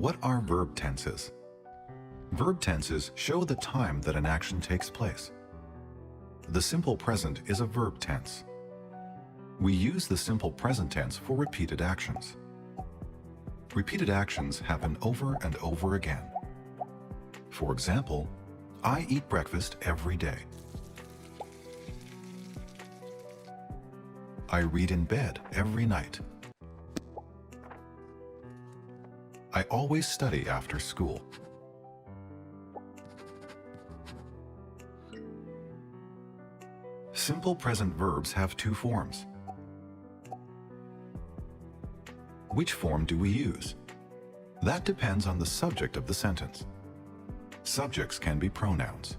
What are verb tenses? Verb tenses show the time that an action takes place. The simple present is a verb tense. We use the simple present tense for repeated actions. Repeated actions happen over and over again. For example, I eat breakfast every day. I read in bed every night. I always study after school. Simple present verbs have two forms. Which form do we use? That depends on the subject of the sentence. Subjects can be pronouns.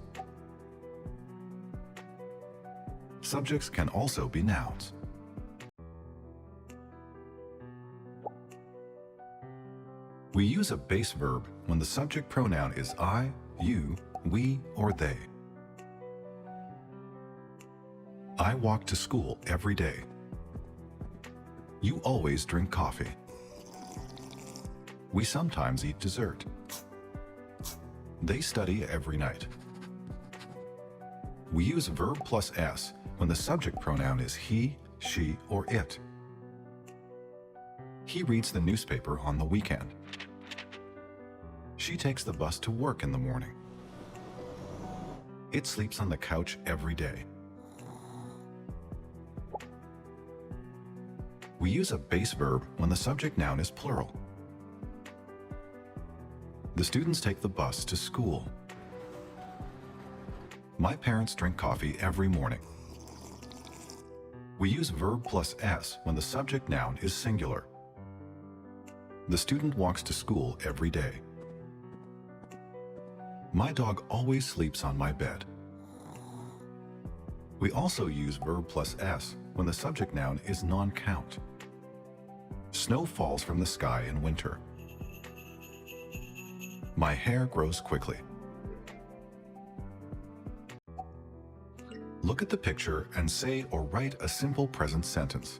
Subjects can also be nouns. We use a base verb when the subject pronoun is I, you, we, or they. I walk to school every day. You always drink coffee. We sometimes eat dessert. They study every night. We use verb plus s when the subject pronoun is he, she, or it. He reads the newspaper on the weekend. She takes the bus to work in the morning. It sleeps on the couch every day. We use a base verb when the subject noun is plural. The students take the bus to school. My parents drink coffee every morning. We use verb plus s when the subject noun is singular. The student walks to school every day. My dog always sleeps on my bed. We also use verb plus s when the subject noun is non-count. Snow falls from the sky in winter. My hair grows quickly. Look at the picture and say or write a simple present sentence.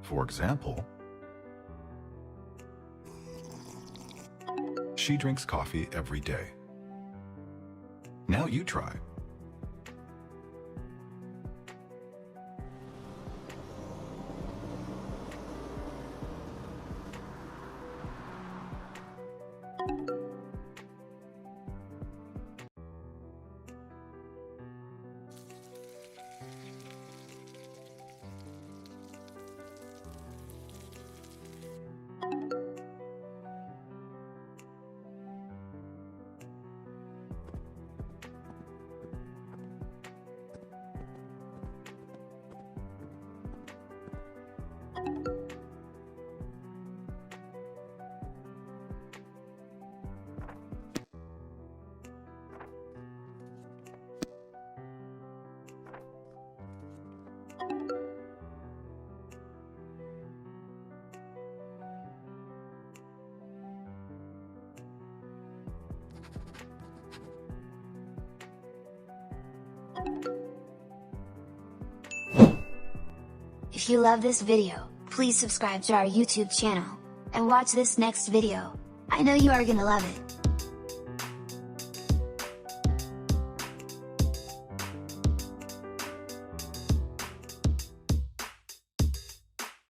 For example, she drinks coffee every day. Now you try. If you love this video, please subscribe to our YouTube channel, and watch this next video. I know you are gonna love it.